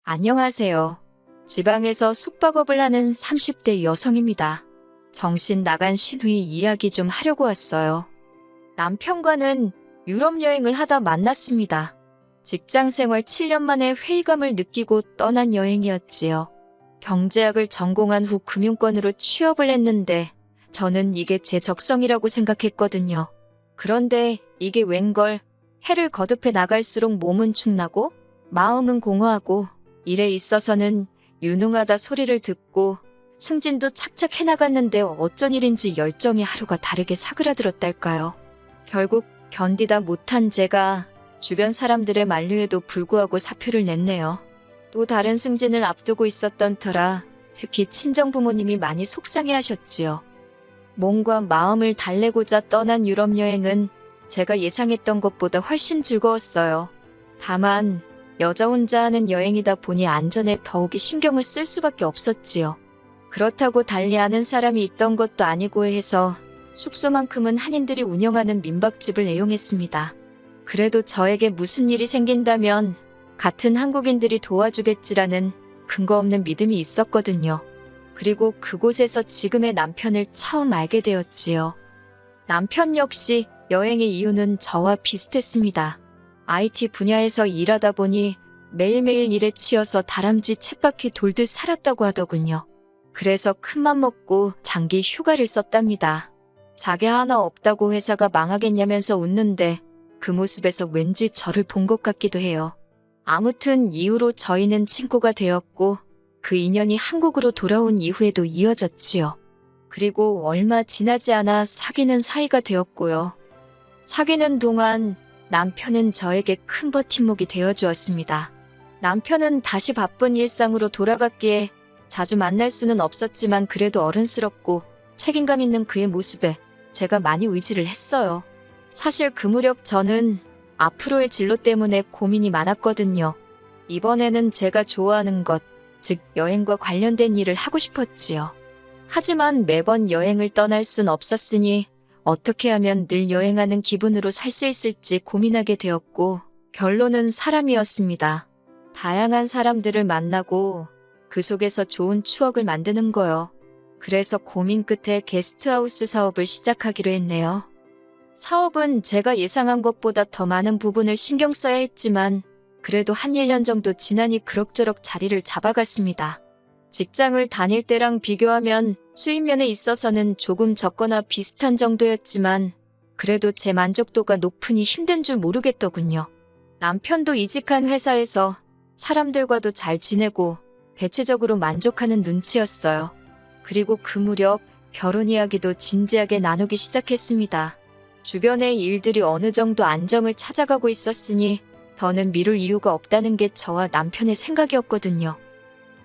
안녕하세요. 지방에서 숙박업을 하는 30대 여성입니다. 정신 나간 시누이 이야기 좀 하려고 왔어요. 남편과는 유럽 여행을 하다 만났습니다. 직장 생활 7년 만에 회의감을 느끼고 떠난 여행이었지요. 경제학을 전공한 후 금융권으로 취업을 했는데 저는 이게 제 적성이라고 생각했거든요. 그런데 이게 웬걸 해를 거듭해 나갈수록 몸은 축나고 마음은 공허하고 일에 있어서는 유능하다 소리를 듣고 승진도 착착 해나갔는데 어쩐 일인지 열정이 하루가 다르게 사그라들었달까요. 결국 견디다 못한 제가 주변 사람들의 만류에도 불구하고 사표를 냈네요. 또 다른 승진을 앞두고 있었던 터라 특히 친정부모님이 많이 속상해하셨지요. 몸과 마음을 달래고자 떠난 유럽 여행은 제가 예상했던 것보다 훨씬 즐거웠어요. 다만 여자 혼자 하는 여행이다 보니 안전에 더욱이 신경을 쓸 수밖에 없었지요. 그렇다고 달리 아는 사람이 있던 것도 아니고 해서 숙소만큼은 한인들이 운영하는 민박집을 애용했습니다. 그래도 저에게 무슨 일이 생긴다면 같은 한국인들이 도와주겠지라는 근거 없는 믿음이 있었거든요. 그리고 그곳에서 지금의 남편을 처음 알게 되었지요. 남편 역시 여행의 이유는 저와 비슷했습니다. IT 분야에서 일하다 보니 매일매일 일에 치여서 다람쥐 쳇바퀴 돌듯 살았다고 하더군요. 그래서 큰맘 먹고 장기 휴가를 썼답니다. 자기 하나 없다고 회사가 망하겠냐면서 웃는데 그 모습에서 왠지 저를 본 것 같기도 해요. 아무튼 이후로 저희는 친구가 되었고 그 인연이 한국으로 돌아온 이후에도 이어졌지요. 그리고 얼마 지나지 않아 사귀는 사이가 되었고요. 사귀는 동안 남편은 저에게 큰 버팀목이 되어주었습니다. 남편은 다시 바쁜 일상으로 돌아갔기에 자주 만날 수는 없었지만 그래도 어른스럽고 책임감 있는 그의 모습에 제가 많이 의지를 했어요. 사실 그 무렵 저는 앞으로의 진로 때문에 고민이 많았거든요. 이번에는 제가 좋아하는 것, 즉 여행과 관련된 일을 하고 싶었지요. 하지만 매번 여행을 떠날 순 없었으니 어떻게 하면 늘 여행하는 기분으로 살 수 있을지 고민하게 되었고 결론은 사람이었습니다. 다양한 사람들을 만나고 그 속에서 좋은 추억을 만드는 거요. 그래서 고민 끝에 게스트하우스 사업을 시작하기로 했네요. 사업은 제가 예상한 것보다 더 많은 부분을 신경 써야 했지만 그래도 한 1년 정도 지나니 그럭저럭 자리를 잡아갔습니다. 직장을 다닐 때랑 비교하면 수입면에 있어서는 조금 적거나 비슷한 정도였지만 그래도 제 만족도가 높으니 힘든 줄 모르겠더군요. 남편도 이직한 회사에서 사람들과도 잘 지내고 대체적으로 만족하는 눈치였어요. 그리고 그 무렵 결혼 이야기도 진지하게 나누기 시작했습니다. 주변의 일들이 어느 정도 안정을 찾아가고 있었으니 더는 미룰 이유가 없다는 게 저와 남편의 생각이었거든요.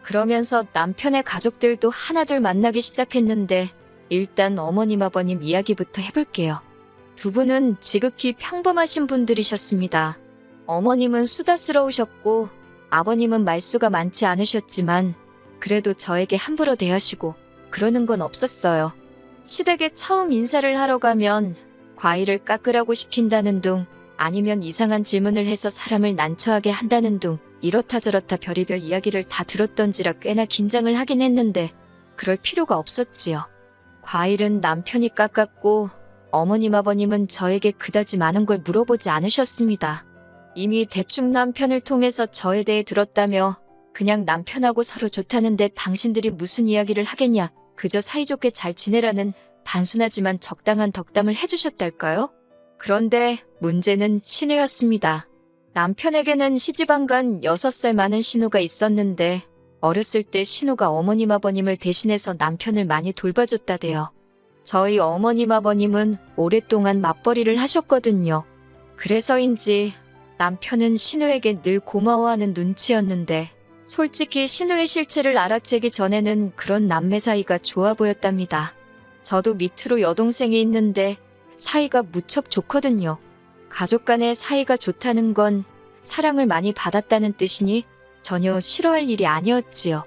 그러면서 남편의 가족들도 하나둘 만나기 시작했는데 일단 어머님 아버님 이야기부터 해볼게요. 두 분은 지극히 평범하신 분들이셨습니다. 어머님은 수다스러우셨고 아버님은 말수가 많지 않으셨지만 그래도 저에게 함부로 대하시고 그러는 건 없었어요. 시댁에 처음 인사를 하러 가면 과일을 깎으라고 시킨다는 둥 아니면 이상한 질문을 해서 사람을 난처하게 한다는 둥 이렇다 저렇다 별의별 이야기를 다 들었던지라 꽤나 긴장을 하긴 했는데 그럴 필요가 없었지요. 과일은 남편이 깎았고 어머님 아버님은 저에게 그다지 많은 걸 물어보지 않으셨습니다. 이미 대충 남편을 통해서 저에 대해 들었다며 그냥 남편하고 서로 좋다는데 당신들이 무슨 이야기를 하겠냐 그저 사이좋게 잘 지내라는 단순하지만 적당한 덕담을 해주셨달까요? 그런데 문제는 신우였습니다. 남편에게는 시집안간 6살 많은 신우가 있었는데 어렸을 때 신우가 어머님 아버님을 대신해서 남편을 많이 돌봐줬다대요. 저희 어머님 아버님은 오랫동안 맞벌이를 하셨거든요. 그래서인지 남편은 신우에게 늘 고마워하는 눈치였는데 솔직히 신우의 실체를 알아채기 전에는 그런 남매 사이가 좋아 보였답니다. 저도 밑으로 여동생이 있는데 사이가 무척 좋거든요. 가족 간의 사이가 좋다는 건 사랑을 많이 받았다는 뜻이니 전혀 싫어할 일이 아니었지요.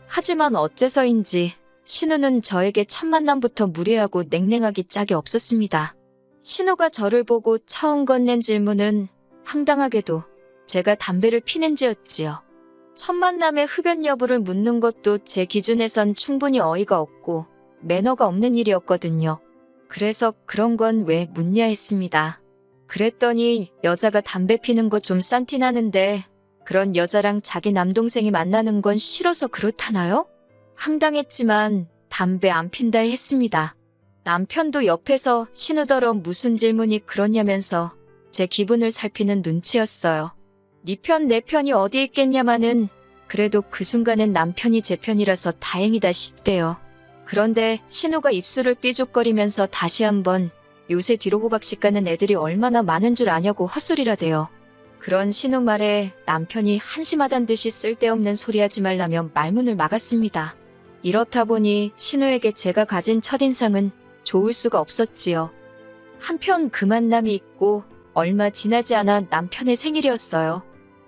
하지만 어째서인지 신우는 저에게 첫 만남부터 무례하고 냉랭하기 짝이 없었습니다. 신우가 저를 보고 처음 건넨 질문은 황당하게도 제가 담배를 피는지였지요. 첫 만남의 흡연 여부를 묻는 것도 제 기준에선 충분히 어이가 없고 매너가 없는 일이었거든요. 그래서 그런 건 왜 묻냐 했습니다. 그랬더니 여자가 담배 피는 거 좀 싼티 나는데 그런 여자랑 자기 남동생이 만나는 건 싫어서 그렇다나요? 황당했지만 담배 안 핀다 했습니다. 남편도 옆에서 신우더러 무슨 질문이 그러냐면서 제 기분을 살피는 눈치였어요. 네 편 내 편이 어디 있겠냐마는 그래도 그 순간엔 남편이 제 편이라서 다행이다 싶대요. 그런데 신우가 입술을 삐죽거리면서 다시 한번 요새 뒤로 호박씨 까는 애들이 얼마나 많은 줄 아냐고 헛소리라대요. 그런 신우 말에 남편이 한심하단 듯이 쓸데없는 소리 하지 말라며 말문을 막았습니다. 이렇다 보니 신우에게 제가 가진 첫인상은 좋을 수가 없었지요. 한편 그 만남이 있고 얼마 지나지 않아 남편의 생일이었어요.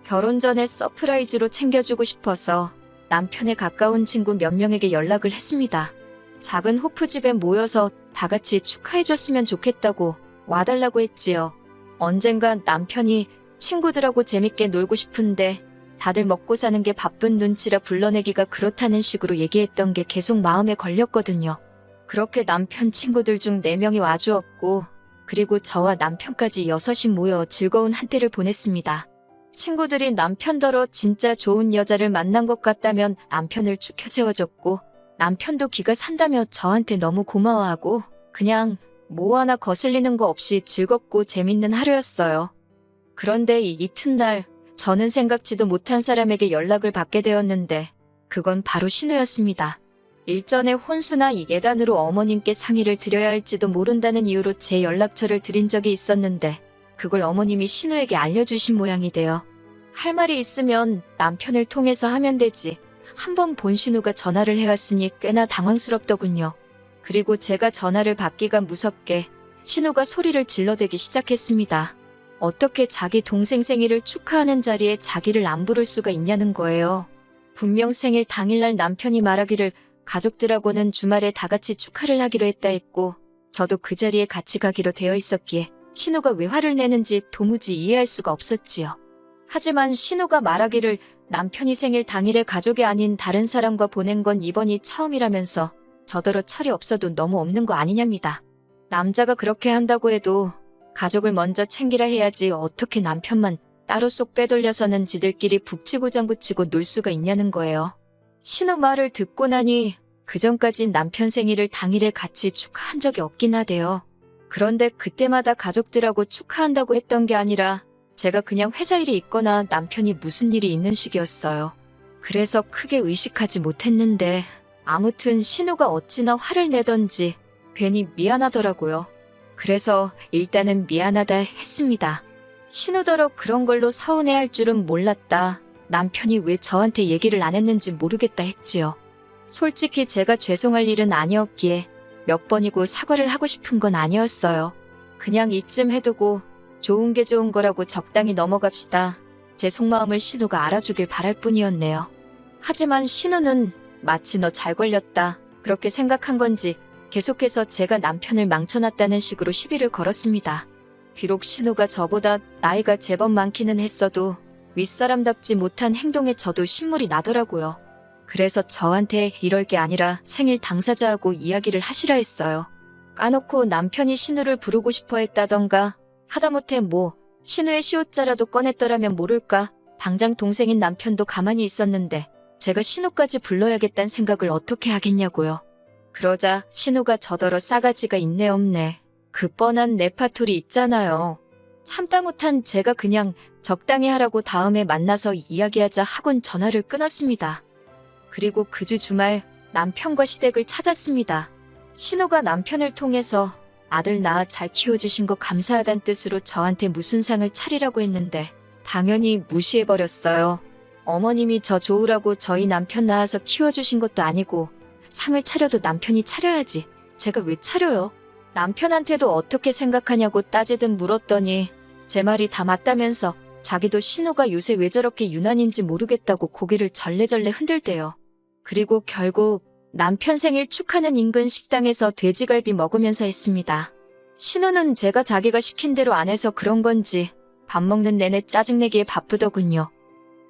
결혼 전에 서프라이즈로 챙겨주고 싶어서 남편의 가까운 친구 몇 명에게 연락을 했습니다. 작은 호프집에 모여서 다 같이 축하해줬으면 좋겠다고 와달라고 했지요. 언젠가 남편이 친구들하고 재밌게 놀고 싶은데 다들 먹고 사는 게 바쁜 눈치라 불러내기가 그렇다는 식으로 얘기했던 게 계속 마음에 걸렸거든요. 그렇게 남편 친구들 중 4명이 와주었고 그리고 저와 남편까지 6이 모여 즐거운 한때를 보냈습니다. 친구들이 남편더러 진짜 좋은 여자를 만난 것 같다면 남편을 축혀 세워줬고 남편도 기가 산다며 저한테 너무 고마워하고 그냥 뭐 하나 거슬리는 거 없이 즐겁고 재밌는 하루였어요. 그런데 이 이튿날 저는 생각지도 못한 사람에게 연락을 받게 되었는데 그건 바로 신우였습니다. 일전에 혼수나 예단으로 어머님께 상의를 드려야 할지도 모른다는 이유로 제 연락처를 드린 적이 있었는데 그걸 어머님이 신우에게 알려주신 모양이 돼요. 할 말이 있으면 남편을 통해서 하면 되지. 한번 본 신우가 전화를 해왔으니 꽤나 당황스럽더군요. 그리고 제가 전화를 받기가 무섭게 신우가 소리를 질러대기 시작했습니다. 어떻게 자기 동생 생일을 축하하는 자리에 자기를 안 부를 수가 있냐는 거예요. 분명 생일 당일날 남편이 말하기를 가족들하고는 주말에 다 같이 축하를 하기로 했다 했고 저도 그 자리에 같이 가기로 되어 있었기에 신우가 왜 화를 내는지 도무지 이해할 수가 없었지요. 하지만 신우가 말하기를 남편이 생일 당일에 가족이 아닌 다른 사람과 보낸 건 이번이 처음이라면서 저더러 철이 없어도 너무 없는 거 아니냐입니다. 남자가 그렇게 한다고 해도 가족을 먼저 챙기라 해야지 어떻게 남편만 따로 쏙 빼돌려서는 지들끼리 북치고 장구치고 놀 수가 있냐는 거예요. 신우 말을 듣고 나니 그전까진 남편 생일을 당일에 같이 축하한 적이 없긴 하대요. 그런데 그때마다 가족들하고 축하한다고 했던 게 아니라 제가 그냥 회사 일이 있거나 남편이 무슨 일이 있는 식이었어요. 그래서 크게 의식하지 못했는데 아무튼 신우가 어찌나 화를 내던지 괜히 미안하더라고요. 그래서 일단은 미안하다 했습니다. 신우더러 그런 걸로 서운해할 줄은 몰랐다. 남편이 왜 저한테 얘기를 안 했는지 모르겠다 했지요. 솔직히 제가 죄송할 일은 아니었기에 몇 번이고 사과를 하고 싶은 건 아니었어요. 그냥 이쯤 해두고 좋은 게 좋은 거라고 적당히 넘어갑시다. 제 속마음을 신우가 알아주길 바랄 뿐이었네요. 하지만 신우는 마치 너 잘 걸렸다 그렇게 생각한 건지 계속해서 제가 남편을 망쳐놨다는 식으로 시비를 걸었습니다. 비록 신우가 저보다 나이가 제법 많기는 했어도 윗사람답지 못한 행동에 저도 신물이 나더라고요. 그래서 저한테 이럴 게 아니라 생일 당사자하고 이야기를 하시라 했어요. 까놓고 남편이 신우를 부르고 싶어 했다던가 하다못해 뭐 신우의 시옷자라도 꺼냈더라면 모를까. 당장 동생인 남편도 가만히 있었는데 제가 신우까지 불러야겠다는 생각을 어떻게 하겠냐고요. 그러자 신우가 저더러 싸가지가 있네 없네. 그 뻔한 레파토리 있잖아요. 참다 못한 제가 그냥 적당히 하라고 다음에 만나서 이야기하자 하곤 전화를 끊었습니다. 그리고 그 주 주말 남편과 시댁을 찾았습니다. 신우가 남편을 통해서 아들 낳아 잘 키워주신 거 감사하단 뜻으로 저한테 무슨 상을 차리라고 했는데 당연히 무시해버렸어요. 어머님이 저 좋으라고 저희 남편 낳아서 키워주신 것도 아니고 상을 차려도 남편이 차려야지. 제가 왜 차려요? 남편한테도 어떻게 생각하냐고 따지듯 물었더니 제 말이 다 맞다면서 자기도 신우가 요새 왜 저렇게 유난인지 모르겠다고 고개를 절레절레 흔들대요. 그리고 결국 남편 생일 축하는 인근 식당에서 돼지갈비 먹으면서 했습니다. 신우는 제가 자기가 시킨 대로 안 해서 그런 건지 밥 먹는 내내 짜증내기에 바쁘더군요.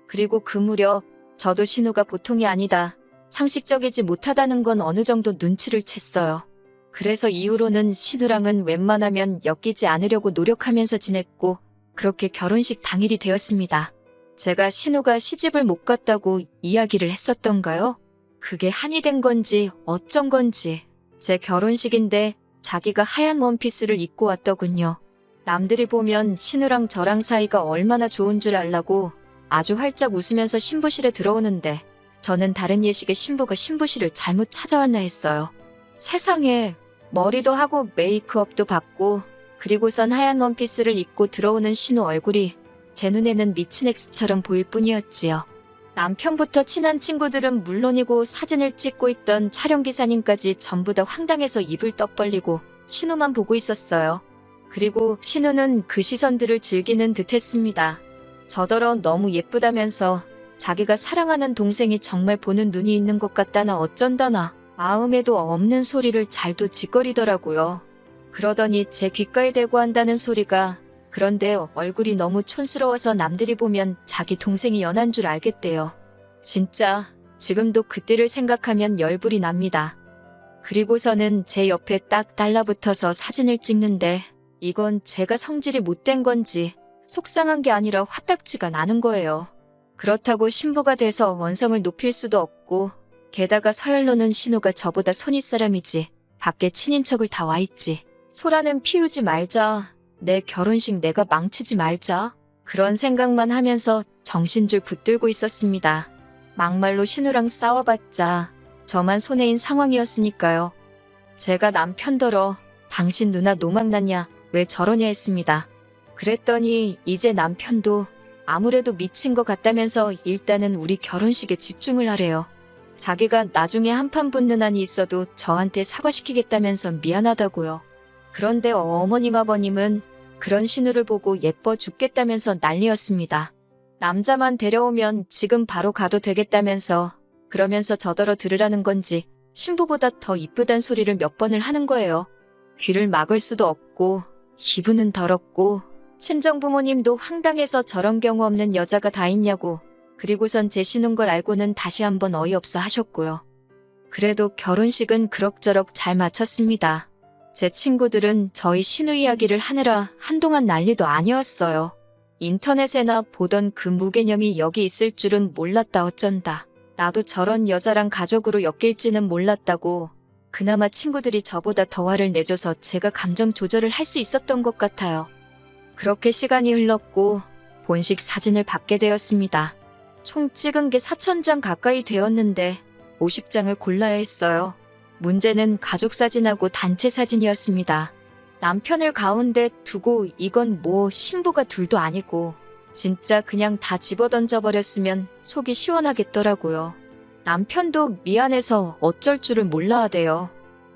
그리고 그 무렵 저도 신우가 보통이 아니다. 상식적이지 못하다는 건 어느 정도 눈치를 챘어요. 그래서 이후로는 신우랑은 웬만하면 엮이지 않으려고 노력하면서 지냈고 그렇게 결혼식 당일이 되었습니다. 제가 신우가 시집을 못 갔다고 이야기를 했었던가요? 그게 한이 된 건지 어쩐 건지 제 결혼식인데 자기가 하얀 원피스를 입고 왔더군요. 남들이 보면 신우랑 저랑 사이가 얼마나 좋은 줄 알라고 아주 활짝 웃으면서 신부실에 들어오는데 저는 다른 예식의 신부가 신부실을 잘못 찾아왔나 했어요. 세상에, 머리도 하고 메이크업도 받고 그리고선 하얀 원피스를 입고 들어오는 신우 얼굴이 제 눈에는 미친 엑스처럼 보일 뿐이었지요. 남편부터 친한 친구들은 물론이고 사진을 찍고 있던 촬영기사님까지 전부 다 황당해서 입을 떡 벌리고 신우만 보고 있었어요. 그리고 신우는 그 시선들을 즐기는 듯 했습니다. 저더러 너무 예쁘다면서 자기가 사랑하는 동생이 정말 보는 눈이 있는 것 같다나 어쩐다나 마음에도 없는 소리를 잘도 짓거리더라고요. 그러더니 제 귓가에 대고 한다는 소리가 그런데 얼굴이 너무 촌스러워서 남들이 보면 자기 동생이 연한 줄 알겠대요. 진짜 지금도 그때를 생각하면 열불이 납니다. 그리고서는 제 옆에 딱 달라붙어서 사진을 찍는데 이건 제가 성질이 못된 건지 속상한 게 아니라 화딱지가 나는 거예요. 그렇다고 신부가 돼서 원성을 높일 수도 없고 게다가 서열로는 신우가 저보다 손윗 사람이지 밖에 친인척을 다 와있지. 소라는 피우지 말자. 내 결혼식 내가 망치지 말자. 그런 생각만 하면서 정신줄 붙들고 있었습니다. 막말로 신우랑 싸워봤자 저만 손해인 상황이었으니까요. 제가 남편더러 당신 누나 노망났냐 왜 저러냐 했습니다. 그랬더니 이제 남편도 아무래도 미친 것 같다면서 일단은 우리 결혼식에 집중을 하래요. 자기가 나중에 한판 붙는 한이 있어도 저한테 사과시키겠다면서 미안하다고요. 그런데 어머님 아버님은 그런 신우를 보고 예뻐 죽겠다면서 난리였습니다. 남자만 데려오면 지금 바로 가도 되겠다면서 그러면서 저더러 들으라는 건지 신부보다 더 이쁘단 소리를 몇 번을 하는 거예요. 귀를 막을 수도 없고 기분은 더럽고 친정부모님도 황당해서 저런 경우 없는 여자가 다 있냐고 그리고선 제 신운 걸 알고는 다시 한번 어이없어 하셨고요. 그래도 결혼식은 그럭저럭 잘 마쳤습니다. 제 친구들은 저희 신우 이야기를 하느라 한동안 난리도 아니었어요. 인터넷에나 보던 그 무개념이 여기 있을 줄은 몰랐다 어쩐다. 나도 저런 여자랑 가족으로 엮일지는 몰랐다고. 그나마 친구들이 저보다 더 화를 내줘서 제가 감정 조절을 할 수 있었던 것 같아요. 그렇게 시간이 흘렀고 본식 사진을 받게 되었습니다. 총 찍은 게 4,000장 가까이 되었는데 50장을 골라야 했어요. 문제는 가족 사진하고 단체 사진이었습니다. 남편을 가운데 두고 이건 뭐 신부가 둘도 아니고 진짜 그냥 다 집어던져버렸으면 속이 시원하겠더라고요. 남편도 미안해서 어쩔 줄을 몰라 하대요.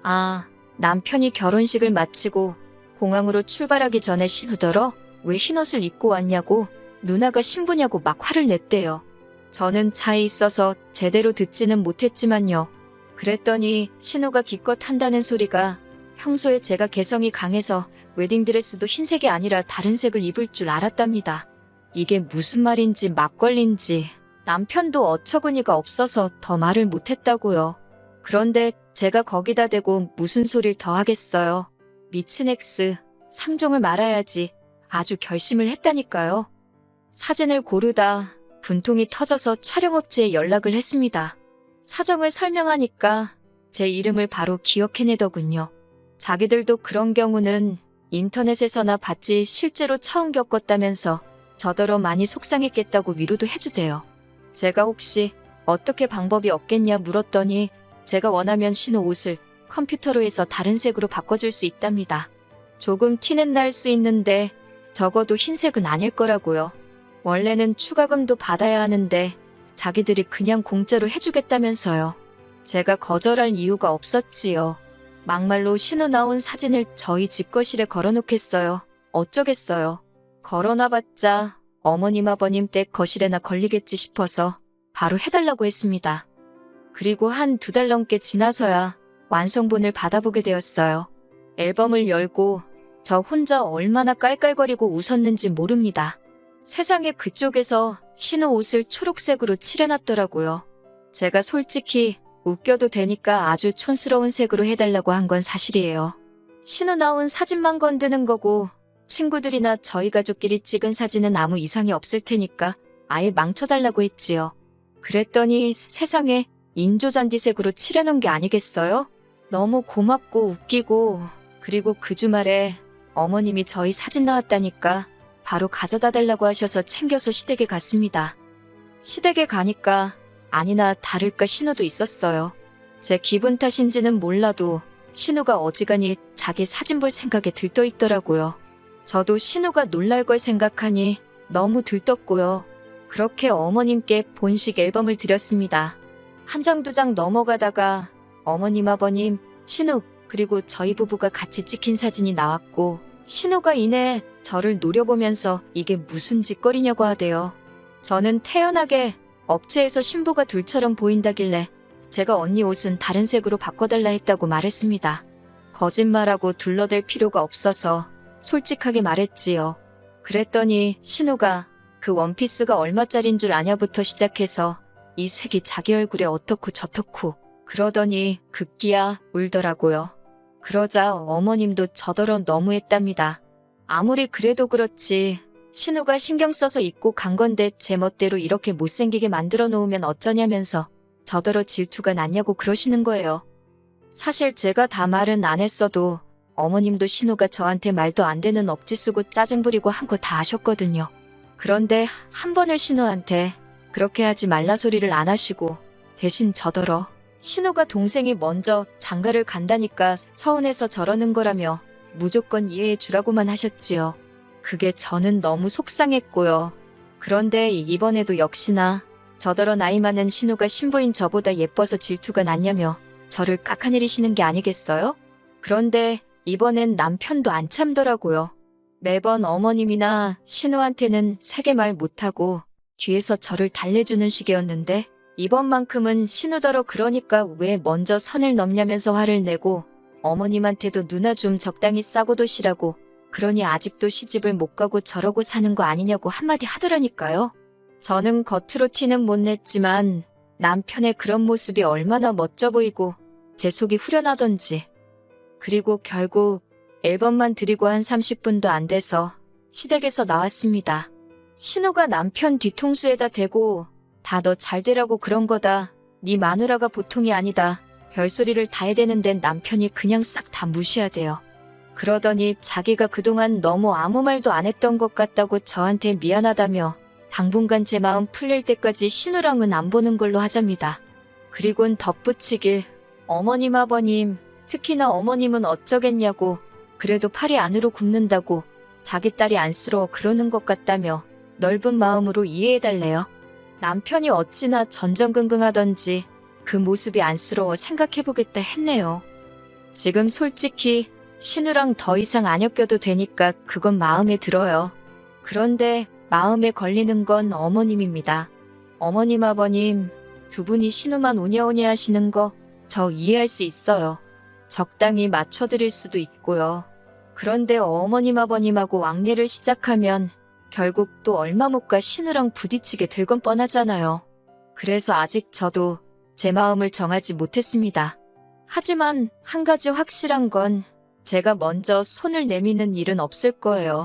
아, 남편이 결혼식을 마치고 공항으로 출발하기 전에 신우더러 왜 흰옷을 입고 왔냐고 누나가 신부냐고 막 화를 냈대요. 저는 차에 있어서 제대로 듣지는 못했지만요. 그랬더니 신우가 기껏 한다는 소리가 평소에 제가 개성이 강해서 웨딩드레스도 흰색이 아니라 다른 색을 입을 줄 알았답니다. 이게 무슨 말인지 막걸리인지 남편도 어처구니가 없어서 더 말을 못했다고요. 그런데 제가 거기다 대고 무슨 소리를 더 하겠어요. 미친 엑스, 상종을 말아야지. 아주 결심을 했다니까요. 사진을 고르다 분통이 터져서 촬영업체에 연락을 했습니다. 사정을 설명하니까 제 이름을 바로 기억해내더군요. 자기들도 그런 경우는 인터넷에서나 봤지 실제로 처음 겪었다면서 저더러 많이 속상했겠다고 위로도 해주대요. 제가 혹시 어떻게 방법이 없겠냐 물었더니 제가 원하면 신우 옷을 컴퓨터로 해서 다른 색으로 바꿔줄 수 있답니다. 조금 티는 날 수 있는데 적어도 흰색은 아닐 거라고요. 원래는 추가금도 받아야 하는데 자기들이 그냥 공짜로 해주겠다면서요. 제가 거절할 이유가 없었지요. 막말로 신우 나온 사진을 저희 집 거실에 걸어놓겠어요. 어쩌겠어요. 걸어놔봤자 어머님 아버님 댁 거실에나 걸리겠지 싶어서 바로 해달라고 했습니다. 그리고 한 2달 넘게 지나서야 완성본을 받아보게 되었어요. 앨범을 열고 저 혼자 얼마나 깔깔거리고 웃었는지 모릅니다. 세상에 그쪽에서 신우 옷을 초록색으로 칠해놨더라고요. 제가 솔직히 웃겨도 되니까 아주 촌스러운 색으로 해달라고 한 건 사실이에요. 신우 나온 사진만 건드는 거고 친구들이나 저희 가족끼리 찍은 사진은 아무 이상이 없을 테니까 아예 망쳐달라고 했지요. 그랬더니 세상에 인조잔디색으로 칠해놓은 게 아니겠어요? 너무 고맙고 웃기고 그리고 그 주말에 어머님이 저희 사진 나왔다니까 바로 가져다 달라고 하셔서 챙겨서 시댁에 갔습니다. 시댁에 가니까 아니나 다를까 신우도 있었어요. 제 기분 탓인지는 몰라도 신우가 어지간히 자기 사진 볼 생각에 들떠 있더라고요. 저도 신우가 놀랄 걸 생각하니 너무 들떴고요. 그렇게 어머님께 본식 앨범을 드렸습니다. 한 장 두 장 넘어가다가 어머님 아버님, 신우 그리고 저희 부부가 같이 찍힌 사진이 나왔고 신우가 이내 저를 노려보면서 이게 무슨 짓거리냐고 하대요. 저는 태연하게 업체에서 신부가 둘처럼 보인다길래 제가 언니 옷은 다른 색으로 바꿔달라 했다고 말했습니다. 거짓말하고 둘러댈 필요가 없어서 솔직하게 말했지요. 그랬더니 신우가 그 원피스가 얼마짜린 줄 아냐부터 시작해서 이 색이 자기 얼굴에 어떻고 저떻고 그러더니 급기야 울더라고요. 그러자 어머님도 저더러 너무했답니다. 아무리 그래도 그렇지 신우가 신경 써서 입고 간 건데 제 멋대로 이렇게 못생기게 만들어 놓으면 어쩌냐면서 저더러 질투가 났냐고 그러시는 거예요. 사실 제가 다 말은 안 했어도 어머님도 신우가 저한테 말도 안 되는 억지 쓰고 짜증 부리고 한 거 다 아셨거든요. 그런데 한 번을 신우한테 그렇게 하지 말라 소리를 안 하시고 대신 저더러 신우가 동생이 먼저 장가를 간다니까 서운해서 저러는 거라며 무조건 이해해 주라고만 하셨지요. 그게 저는 너무 속상했고요. 그런데 이번에도 역시나 저더러 나이 많은 신우가 신부인 저보다 예뻐서 질투가 났냐며 저를 깎아내리시는 게 아니겠어요? 그런데 이번엔 남편도 안 참더라고요. 매번 어머님이나 신우한테는 세게 말 못하고 뒤에서 저를 달래주는 식이었는데 이번만큼은 신우더러 그러니까 왜 먼저 선을 넘냐면서 화를 내고 어머님한테도 누나 좀 적당히 싸고 도시라고 그러니 아직도 시집을 못 가고 저러고 사는 거 아니냐고 한마디 하더라니까요. 저는 겉으로 티는 못 냈지만 남편의 그런 모습이 얼마나 멋져 보이고 제 속이 후련하던지. 그리고 결국 앨범만 드리고 한 30분도 안 돼서 시댁에서 나왔습니다. 신우가 남편 뒤통수에다 대고 다 너 잘되라고 그런 거다. 네 마누라가 보통이 아니다. 별소리를 다 해대는데 남편이 그냥 싹 다 무시하대요. 그러더니 자기가 그동안 너무 아무 말도 안 했던 것 같다고 저한테 미안하다며 당분간 제 마음 풀릴 때까지 신우랑은 안 보는 걸로 하잡니다. 그리곤 덧붙이길 어머님 아버님 특히나 어머님은 어쩌겠냐고 그래도 팔이 안으로 굽는다고 자기 딸이 안쓰러워 그러는 것 같다며 넓은 마음으로 이해해달래요. 남편이 어찌나 전전긍긍하던지 그 모습이 안쓰러워 생각해보겠다 했네요. 지금 솔직히 신우랑 더 이상 안 엮여도 되니까 그건 마음에 들어요. 그런데 마음에 걸리는 건 어머님입니다. 어머님 아버님 두 분이 신우만 오냐오냐 하시는 거 저 이해할 수 있어요. 적당히 맞춰드릴 수도 있고요. 그런데 어머님 아버님하고 왕래를 시작하면 결국 또 얼마 못 가 신우랑 부딪히게 될 건 뻔하잖아요. 그래서 아직 저도 제 마음을 정하지 못했습니다. 하지만 한 가지 확실한 건 제가 먼저 손을 내미는 일은 없을 거예요.